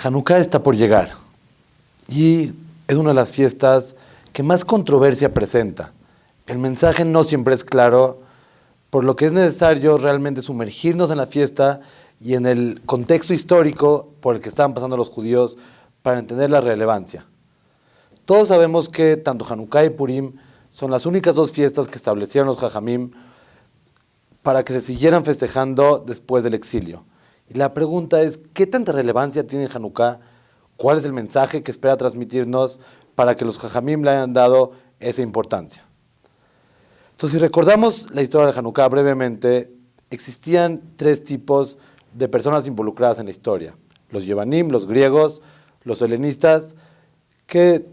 Hanukkah está por llegar y es una de las fiestas que más controversia presenta. El mensaje no siempre es claro, por lo que es necesario realmente sumergirnos en la fiesta y en el contexto histórico por el que estaban pasando los judíos para entender la relevancia. Todos sabemos que tanto Hanukkah y Purim son las únicas dos fiestas que establecieron los Jajamim para que se siguieran festejando después del exilio. Y la pregunta es, ¿qué tanta relevancia tiene Hanukkah? ¿Cuál es el mensaje que espera transmitirnos para que los Jajamim le hayan dado esa importancia? Entonces, si recordamos la historia de Hanukkah brevemente, existían tres tipos de personas involucradas en la historia. Los Yevanim, los griegos, los helenistas, que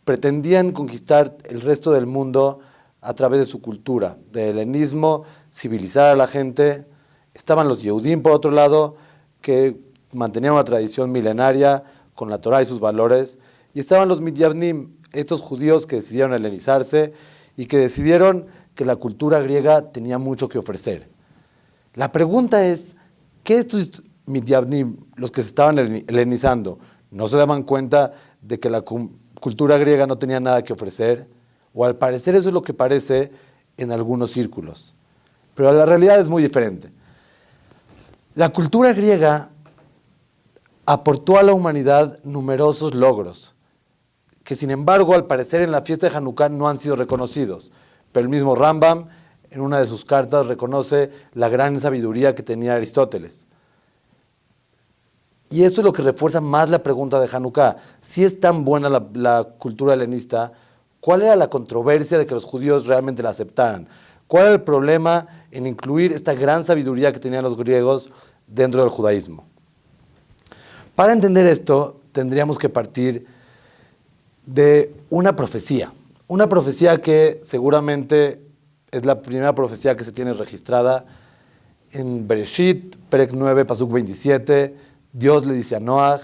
pretendían conquistar el resto del mundo a través de su cultura, del helenismo, civilizar a la gente. Estaban los Yehudim, por otro lado, que mantenían una tradición milenaria con la Torá y sus valores. Y estaban los Midyavnim, estos judíos que decidieron helenizarse y que decidieron que la cultura griega tenía mucho que ofrecer. La pregunta es, ¿qué estos Midyavnim, los que se estaban helenizando, no se daban cuenta de que la cultura griega no tenía nada que ofrecer? O al parecer eso es lo que parece en algunos círculos. Pero la realidad es muy diferente. La cultura griega aportó a la humanidad numerosos logros, que sin embargo, al parecer en la fiesta de Hanukkah no han sido reconocidos. Pero el mismo Rambam, en una de sus cartas, reconoce la gran sabiduría que tenía Aristóteles. Y esto es lo que refuerza más la pregunta de Hanukkah. Si es tan buena la cultura helenista, ¿cuál era la controversia de que los judíos realmente la aceptaran? ¿Cuál era el problema en incluir esta gran sabiduría que tenían los griegos dentro del judaísmo? Para entender esto, tendríamos que partir de una profecía que seguramente es la primera profecía que se tiene registrada en Bereshit, Perek 9, Pasuk 27. Dios le dice a Noaj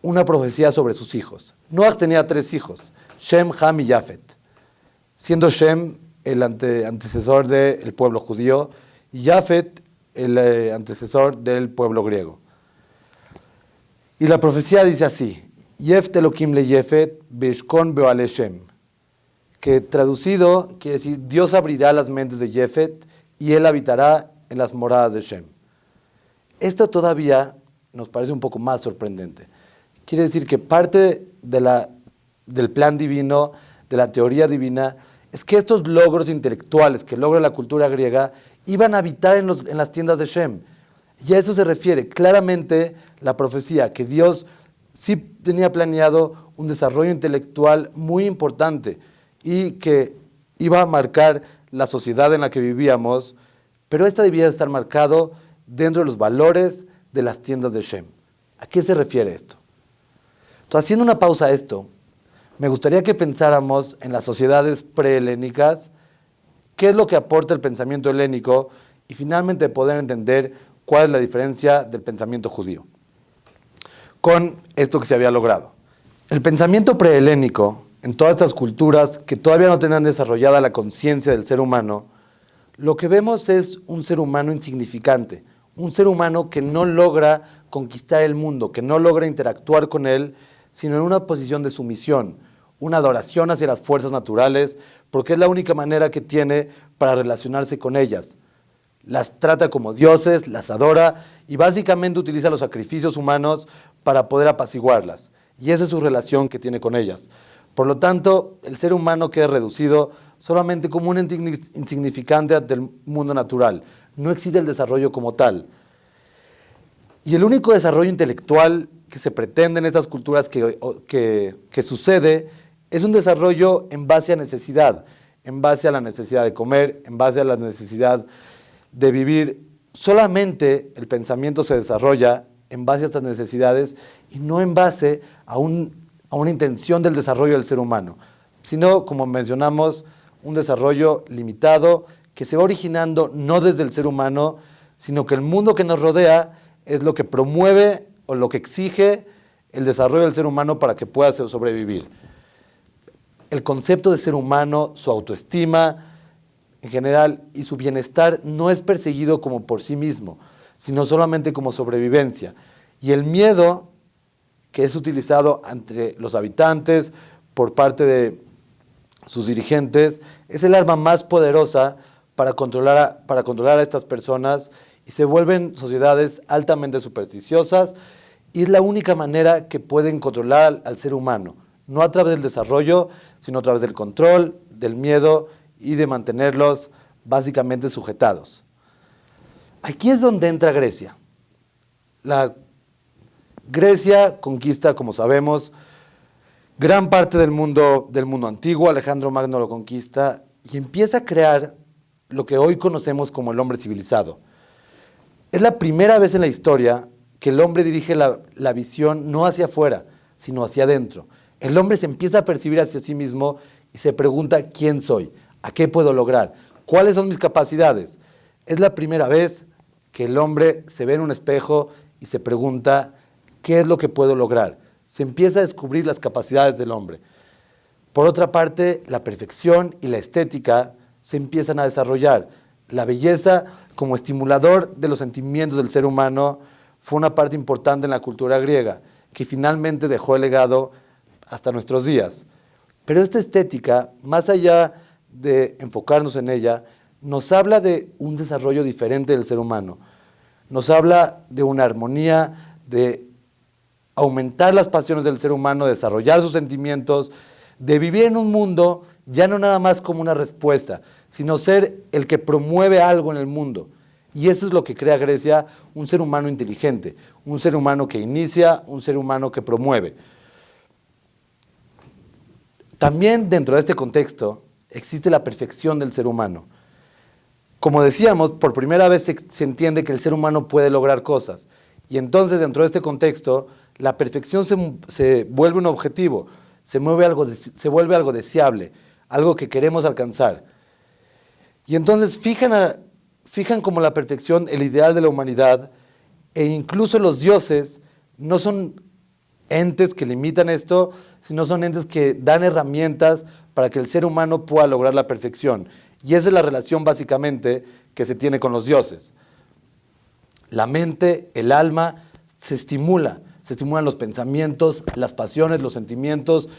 una profecía sobre sus hijos. Noaj tenía 3 hijos, Shem, Ham y Yafet, siendo Shem el antecesor del pueblo judío y Yafet el antecesor del pueblo griego. Y la profecía dice así: Yeft Elokim le Yefet, Beshkon Beoale Shem, que traducido quiere decir Dios abrirá las mentes de Yefet y él habitará en las moradas de Shem. Esto todavía nos parece un poco más sorprendente. Quiere decir que parte del plan divino, de la teoría divina, es que estos logros intelectuales que logra la cultura griega iban a habitar en las tiendas de Shem. Y a eso se refiere claramente la profecía, que Dios sí tenía planeado un desarrollo intelectual muy importante y que iba a marcar la sociedad en la que vivíamos, pero esta debía estar marcado dentro de los valores de las tiendas de Shem. ¿A qué se refiere esto? Entonces, haciendo una pausa a esto, me gustaría que pensáramos en las sociedades prehelénicas, qué es lo que aporta el pensamiento helénico y finalmente poder entender cuál es la diferencia del pensamiento judío con esto que se había logrado. El pensamiento prehelénico, en todas estas culturas que todavía no tenían desarrollada la conciencia del ser humano, lo que vemos es un ser humano insignificante, un ser humano que no logra conquistar el mundo, que no logra interactuar con él, sino en una posición de sumisión, una adoración hacia las fuerzas naturales, porque es la única manera que tiene para relacionarse con ellas. Las trata como dioses, las adora y básicamente utiliza los sacrificios humanos para poder apaciguarlas. Y esa es su relación que tiene con ellas. Por lo tanto, el ser humano queda reducido solamente como un ente insignificante ante el mundo natural. No existe el desarrollo como tal. Y el único desarrollo intelectual que se pretende en estas culturas que sucede es un desarrollo en base a necesidad, en base a la necesidad de comer, en base a la necesidad de vivir. Solamente el pensamiento se desarrolla en base a estas necesidades y no en base a una intención del desarrollo del ser humano, sino, como mencionamos, un desarrollo limitado que se va originando no desde el ser humano, sino que el mundo que nos rodea es lo que promueve o lo que exige el desarrollo del ser humano para que pueda sobrevivir. El concepto de ser humano, su autoestima en general y su bienestar no es perseguido como por sí mismo, sino solamente como sobrevivencia. Y el miedo que es utilizado entre los habitantes por parte de sus dirigentes es el arma más poderosa para controlar a estas personas, y se vuelven sociedades altamente supersticiosas, y es la única manera que pueden controlar al ser humano, no a través del desarrollo, sino a través del control, del miedo y de mantenerlos básicamente sujetados. Aquí es donde entra Grecia. Grecia conquista, como sabemos, gran parte del mundo antiguo. Alejandro Magno lo conquista y empieza a crear lo que hoy conocemos como el hombre civilizado. Es la primera vez en la historia que el hombre dirige la visión no hacia afuera, sino hacia adentro. El hombre se empieza a percibir hacia sí mismo y se pregunta: ¿quién soy? ¿A qué puedo lograr? ¿Cuáles son mis capacidades? Es la primera vez que el hombre se ve en un espejo y se pregunta: ¿qué es lo que puedo lograr? Se empieza a descubrir las capacidades del hombre. Por otra parte, la perfección y la estética se empiezan a desarrollar. La belleza, como estimulador de los sentimientos del ser humano, fue una parte importante en la cultura griega, que finalmente dejó el legado hasta nuestros días. Pero esta estética, más allá de enfocarnos en ella, nos habla de un desarrollo diferente del ser humano. Nos habla de una armonía, de aumentar las pasiones del ser humano, de desarrollar sus sentimientos, de vivir en un mundo ya no nada más como una respuesta, sino ser el que promueve algo en el mundo. Y eso es lo que crea Grecia: un ser humano inteligente, un ser humano que inicia, un ser humano que promueve. También dentro de este contexto existe la perfección del ser humano. Como decíamos, por primera vez se entiende que el ser humano puede lograr cosas. Y entonces, dentro de este contexto, la perfección se vuelve un objetivo, se vuelve algo deseable, algo que queremos alcanzar. Y entonces fijan como la perfección el ideal de la humanidad, e incluso los dioses no son entes que limitan esto, sino son entes que dan herramientas para que el ser humano pueda lograr la perfección. Y esa es la relación básicamente que se tiene con los dioses. La mente, el alma, se estimulan los pensamientos, las pasiones, los sentimientos,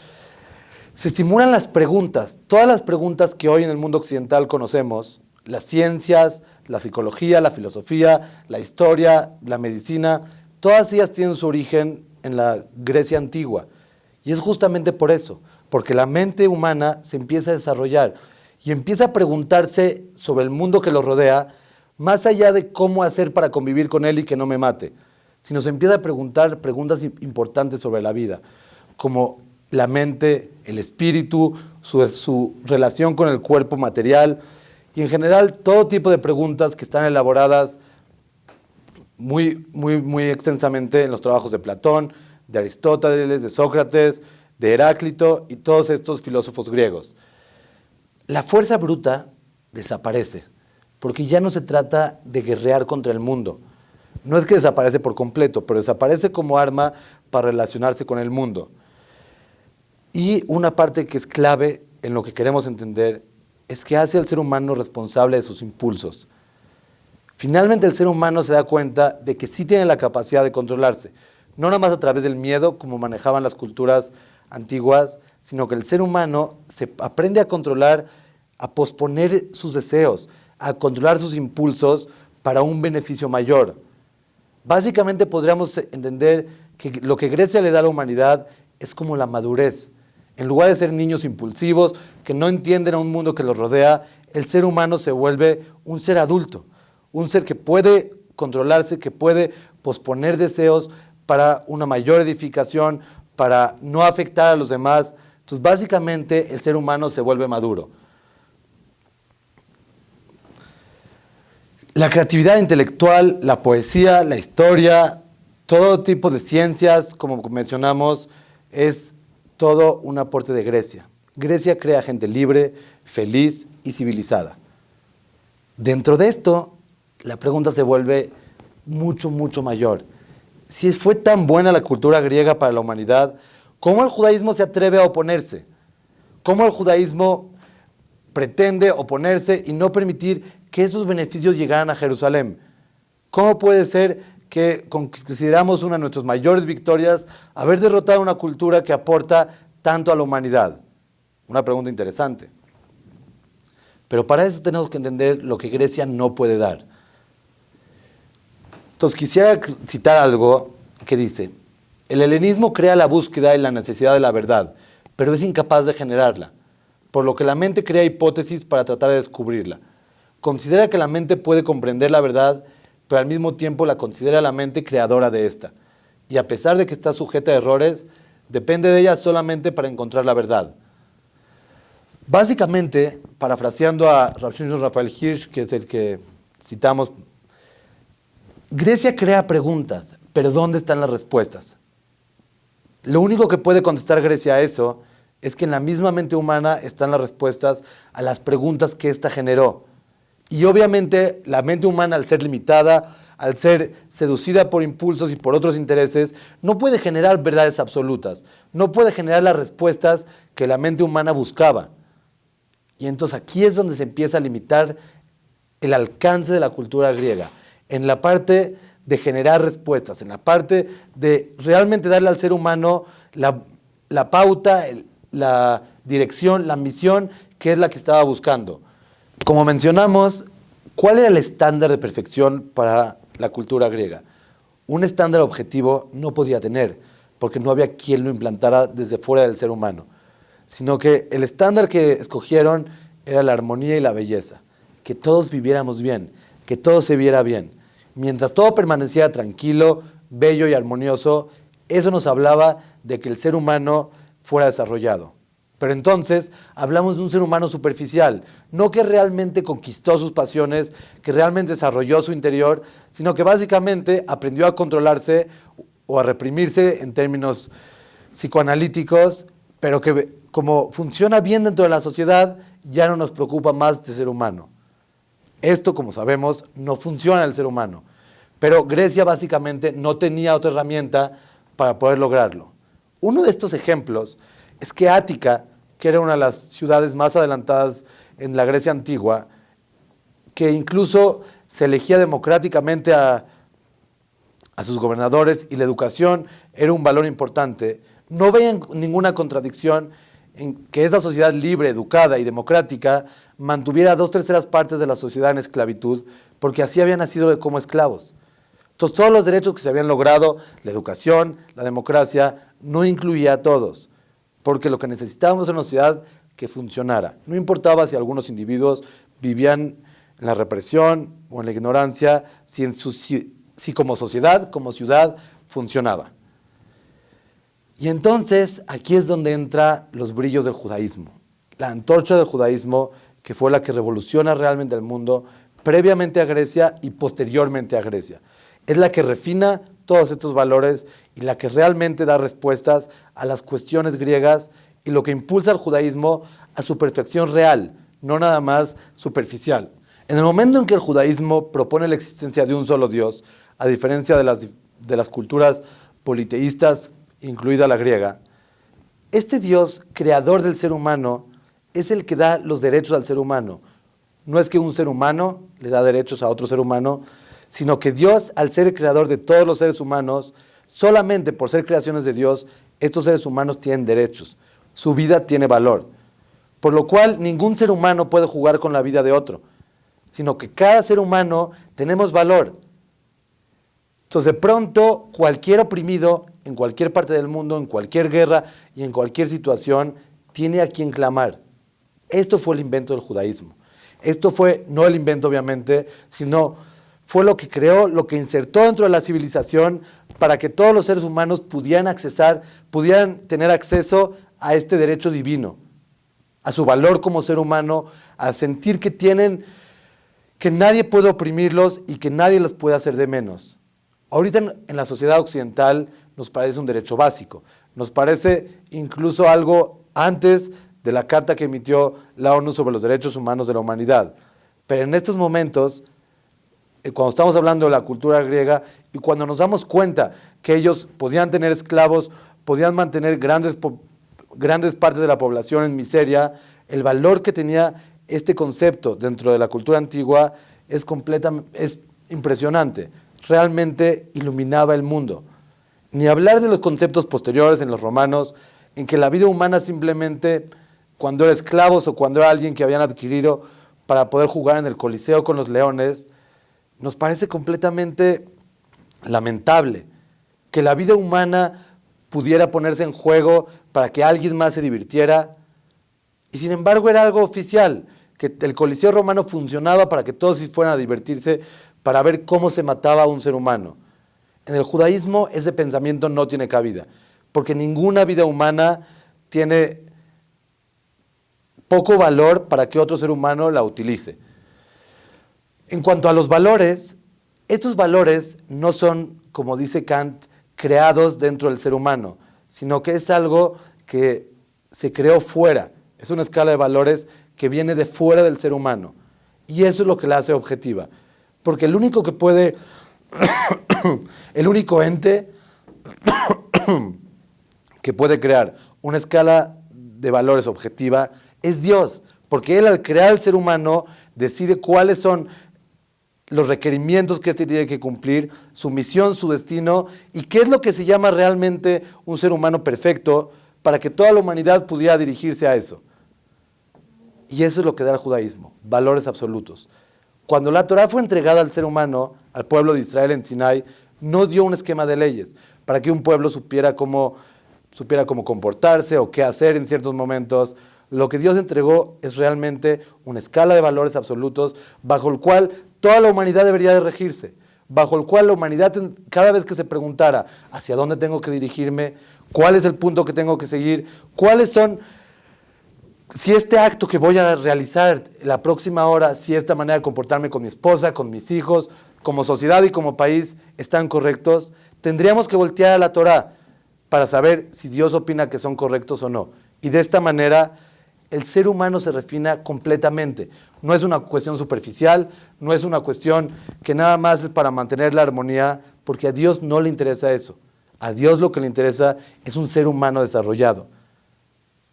se estimulan las preguntas. Todas las preguntas que hoy en el mundo occidental conocemos, las ciencias, la psicología, la filosofía, la historia, la medicina, todas ellas tienen su origen en la Grecia antigua. Y es justamente por eso, porque la mente humana se empieza a desarrollar y empieza a preguntarse sobre el mundo que lo rodea, más allá de cómo hacer para convivir con él y que no me mate, sino se empieza a preguntar preguntas importantes sobre la vida, como la mente, el espíritu, su relación con el cuerpo material, y en general todo tipo de preguntas que están elaboradas muy extensamente en los trabajos de Platón, de Aristóteles, de Sócrates, de Heráclito y todos estos filósofos griegos. La fuerza bruta desaparece, porque ya no se trata de guerrear contra el mundo. No es que desaparece por completo, pero desaparece como arma para relacionarse con el mundo. Y una parte que es clave en lo que queremos entender es que hace al ser humano responsable de sus impulsos. Finalmente el ser humano se da cuenta de que sí tiene la capacidad de controlarse, no nada más a través del miedo, como manejaban las culturas antiguas, sino que el ser humano se aprende a controlar, a posponer sus deseos, a controlar sus impulsos para un beneficio mayor. Básicamente podríamos entender que lo que Grecia le da a la humanidad es como la madurez. En lugar de ser niños impulsivos que no entienden a un mundo que los rodea, el ser humano se vuelve un ser adulto, un ser que puede controlarse, que puede posponer deseos para una mayor edificación, para no afectar a los demás. Entonces, básicamente, el ser humano se vuelve maduro. La creatividad intelectual, la poesía, la historia, todo tipo de ciencias, como mencionamos, es todo un aporte de Grecia. Grecia crea gente libre, feliz y civilizada. Dentro de esto, la pregunta se vuelve mucho mayor. Si fue tan buena la cultura griega para la humanidad, ¿cómo el judaísmo se atreve a oponerse? ¿Cómo el judaísmo pretende oponerse y no permitir que esos beneficios llegaran a Jerusalén? ¿Cómo puede ser que consideramos una de nuestras mayores victorias haber derrotado una cultura que aporta tanto a la humanidad? Una pregunta interesante. Pero para eso tenemos que entender lo que Grecia no puede dar. Entonces quisiera citar algo que dice: el helenismo crea la búsqueda y la necesidad de la verdad, pero es incapaz de generarla, por lo que la mente crea hipótesis para tratar de descubrirla. Considera que la mente puede comprender la verdad, pero al mismo tiempo la considera la mente creadora de esta. Y a pesar de que está sujeta a errores, depende de ella solamente para encontrar la verdad. Básicamente, parafraseando a Rav Shimshon Raphael Hirsch, que es el que citamos, Grecia crea preguntas, pero ¿dónde están las respuestas? Lo único que puede contestar Grecia a eso es que en la misma mente humana están las respuestas a las preguntas que ésta generó. Y obviamente la mente humana, al ser limitada, al ser seducida por impulsos y por otros intereses, no puede generar verdades absolutas, no puede generar las respuestas que la mente humana buscaba. Y entonces aquí es donde se empieza a limitar el alcance de la cultura griega, en la parte de generar respuestas, en la parte de realmente darle al ser humano la pauta, la dirección, la misión, que es la que estaba buscando. Como mencionamos, ¿cuál era el estándar de perfección para la cultura griega? Un estándar objetivo no podía tener, porque no había quien lo implantara desde fuera del ser humano, sino que el estándar que escogieron era la armonía y la belleza, que todos viviéramos bien, que todo se viera bien. Mientras todo permaneciera tranquilo, bello y armonioso, eso nos hablaba de que el ser humano fuera desarrollado. Pero entonces hablamos de un ser humano superficial, no que realmente conquistó sus pasiones, que realmente desarrolló su interior, sino que básicamente aprendió a controlarse o a reprimirse en términos psicoanalíticos, pero que como funciona bien dentro de la sociedad, ya no nos preocupa más este ser humano. Esto, como sabemos, no funciona en el ser humano, pero Grecia básicamente no tenía otra herramienta para poder lograrlo. Uno de estos ejemplos es que Ática, que era una de las ciudades más adelantadas en la Grecia antigua, que incluso se elegía democráticamente a sus gobernadores y la educación era un valor importante, no veían ninguna contradicción en que esa sociedad libre, educada y democrática mantuviera 2/3 partes de la sociedad en esclavitud, porque así habían nacido como esclavos. Entonces, todos los derechos que se habían logrado, la educación, la democracia, no incluía a todos, porque lo que necesitábamos era una sociedad que funcionara. No importaba si algunos individuos vivían en la represión o en la ignorancia, si como sociedad, como ciudad, funcionaba. Y entonces, aquí es donde entran los brillos del judaísmo. La antorcha del judaísmo, que fue la que revoluciona realmente el mundo, previamente a Grecia y posteriormente a Grecia. Es la que refina todos estos valores y la que realmente da respuestas a las cuestiones griegas y lo que impulsa al judaísmo a su perfección real, no nada más superficial. En el momento en que el judaísmo propone la existencia de un solo Dios, a diferencia de las culturas politeístas, incluida la griega, este Dios, creador del ser humano, es el que da los derechos al ser humano. No es que un ser humano le da derechos a otro ser humano, sino que Dios, al ser el creador de todos los seres humanos, solamente por ser creaciones de Dios, estos seres humanos tienen derechos. Su vida tiene valor. Por lo cual, ningún ser humano puede jugar con la vida de otro, sino que cada ser humano tenemos valor. Entonces, de pronto, cualquier oprimido, en cualquier parte del mundo, en cualquier guerra y en cualquier situación, tiene a quien clamar. Esto fue el invento del judaísmo. Esto fue, no el invento obviamente, sino fue lo que creó, lo que insertó dentro de la civilización para que todos los seres humanos pudieran tener acceso a este derecho divino, a su valor como ser humano, a sentir que nadie puede oprimirlos y que nadie los puede hacer de menos. Ahorita en la sociedad occidental nos parece un derecho básico, nos parece incluso algo antes de la carta que emitió la ONU sobre los derechos humanos de la humanidad. Pero en estos momentos, cuando estamos hablando de la cultura griega y cuando nos damos cuenta que ellos podían tener esclavos, podían mantener grandes partes de la población en miseria, el valor que tenía este concepto dentro de la cultura antigua es impresionante. realmente iluminaba el mundo. Ni hablar de los conceptos posteriores en los romanos, en que la vida humana simplemente, cuando era esclavos o cuando era alguien que habían adquirido para poder jugar en el Coliseo con los leones, nos parece completamente lamentable que la vida humana pudiera ponerse en juego para que alguien más se divirtiera. Y sin embargo era algo oficial, que el Coliseo romano funcionaba para que todos fueran a divertirse, para ver cómo se mataba a un ser humano. En el judaísmo ese pensamiento no tiene cabida, porque ninguna vida humana tiene poco valor para que otro ser humano la utilice. En cuanto a los valores, estos valores no son, como dice Kant, creados dentro del ser humano, sino que es algo que se creó fuera. Es una escala de valores que viene de fuera del ser humano. Y eso es lo que la hace objetiva. Porque el único que puede, el único ente que puede crear una escala de valores objetiva es Dios. Porque Él, al crear al ser humano, decide cuáles son los requerimientos que éste tiene que cumplir, su misión, su destino, y qué es lo que se llama realmente un ser humano perfecto para que toda la humanidad pudiera dirigirse a eso. Y eso es lo que da el judaísmo, valores absolutos. Cuando la Torá fue entregada al ser humano, al pueblo de Israel en Sinai, no dio un esquema de leyes para que un pueblo supiera cómo comportarse o qué hacer en ciertos momentos. Lo que Dios entregó es realmente una escala de valores absolutos bajo el cual toda la humanidad debería de regirse, bajo el cual la humanidad, cada vez que se preguntara hacia dónde tengo que dirigirme, cuál es el punto que tengo que seguir, cuáles son, si este acto que voy a realizar la próxima hora, si esta manera de comportarme con mi esposa, con mis hijos, como sociedad y como país están correctos, tendríamos que voltear a la Torá para saber si Dios opina que son correctos o no. Y de esta manera el ser humano se refina completamente. No es una cuestión superficial, no es una cuestión que nada más es para mantener la armonía, porque a Dios no le interesa eso. A Dios lo que le interesa es un ser humano desarrollado.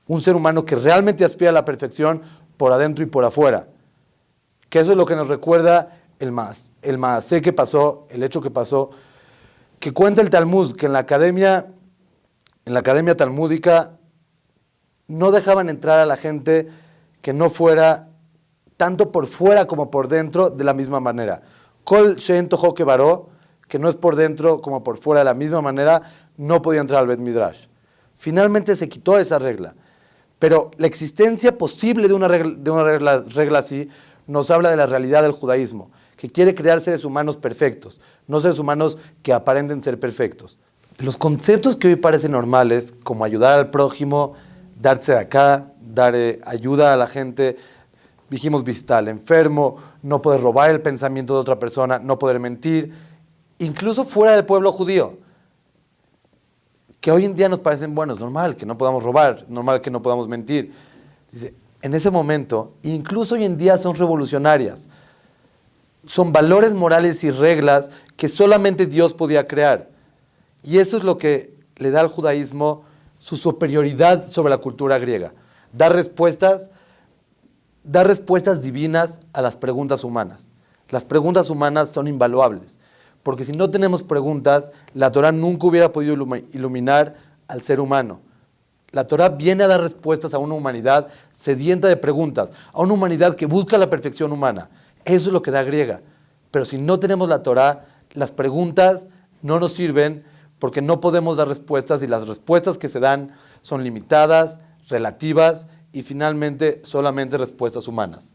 Un ser humano que realmente aspira a la perfección por adentro y por afuera. Que eso es lo que nos recuerda el maasé que pasó, el hecho que pasó, que cuenta el Talmud, que en la academia talmúdica no dejaban entrar a la gente que no fuera tanto por fuera como por dentro de la misma manera. Kol she'en tojo kebaró, que no es por dentro como por fuera de la misma manera, no podía entrar al Bet Midrash. Finalmente se quitó esa regla. Pero la existencia posible de una regla así nos habla de la realidad del judaísmo, que quiere crear seres humanos perfectos, no seres humanos que aparenten ser perfectos. Los conceptos que hoy parecen normales, como ayudar al prójimo, darse de acá, dar ayuda a la gente, dijimos visitar al enfermo, no poder robar el pensamiento de otra persona, no poder mentir, incluso fuera del pueblo judío, que hoy en día nos parecen buenos, normal que no podamos robar, normal que no podamos mentir. Dice, en ese momento, incluso hoy en día son revolucionarias, son valores morales y reglas que solamente Dios podía crear. Y eso es lo que le da al judaísmo su superioridad sobre la cultura griega. Dar respuestas divinas a las preguntas humanas. Las preguntas humanas son invaluables, porque si no tenemos preguntas, la Torá nunca hubiera podido iluminar al ser humano. La Torá viene a dar respuestas a una humanidad sedienta de preguntas, a una humanidad que busca la perfección humana. Eso es lo que da griega. Pero si no tenemos la Torá, las preguntas no nos sirven porque no podemos dar respuestas y las respuestas que se dan son limitadas, relativas y finalmente solamente respuestas humanas.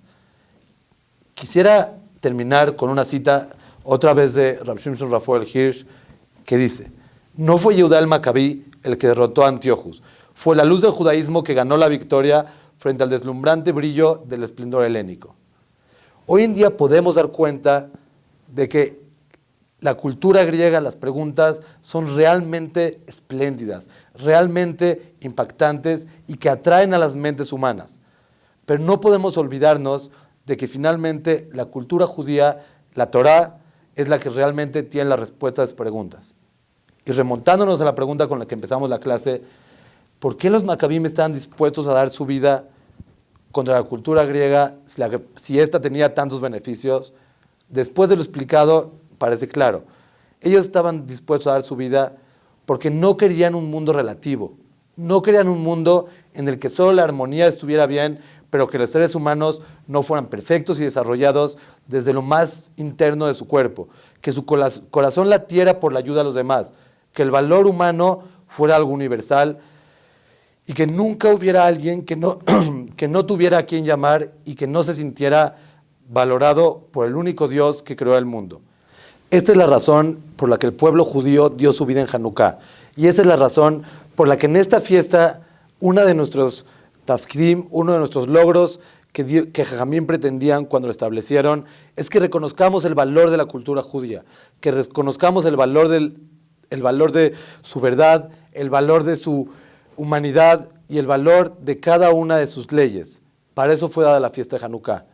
Quisiera terminar con una cita otra vez de Rab Shimshon Raphael Hirsch que dice: no fue Yehudá el Macabí el que derrotó a Antiochus, fue la luz del judaísmo que ganó la victoria frente al deslumbrante brillo del esplendor helénico. Hoy en día podemos dar cuenta de que la cultura griega, las preguntas son realmente espléndidas, realmente impactantes y que atraen a las mentes humanas. Pero no podemos olvidarnos de que finalmente la cultura judía, la Torá, es la que realmente tiene la respuesta a las preguntas. Y remontándonos a la pregunta con la que empezamos la clase, ¿por qué los macabim estaban dispuestos a dar su vida contra la cultura griega si ésta tenía tantos beneficios? Después de lo explicado, parece claro, Ellos estaban dispuestos a dar su vida porque no querían un mundo relativo. No querían un mundo en el que solo la armonía estuviera bien, pero que los seres humanos no fueran perfectos y desarrollados desde lo más interno de su cuerpo, que su corazón latiera por la ayuda a los demás, que el valor humano fuera algo universal y que nunca hubiera alguien que no, que no tuviera a quien llamar y que no se sintiera valorado por el único Dios que creó el mundo. Esta es la razón por la que el pueblo judío dio su vida en Hanukkah. Y esta es la razón por la que en esta fiesta, una de nuestros tafkidim, uno de nuestros logros que Jajamim pretendían cuando lo establecieron, es que reconozcamos el valor de la cultura judía, que reconozcamos el valor de su verdad, el valor de su humanidad y el valor de cada una de sus leyes. Para eso fue dada la fiesta de Hanukkah.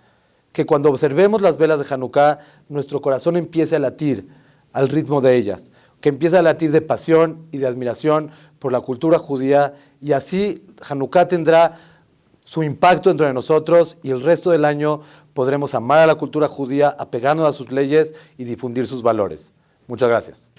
Que cuando observemos las velas de Hanukkah, nuestro corazón empiece a latir al ritmo de ellas, que empiece a latir de pasión y de admiración por la cultura judía, y así Hanukkah tendrá su impacto entre nosotros y el resto del año podremos amar a la cultura judía, apegarnos a sus leyes y difundir sus valores. Muchas gracias.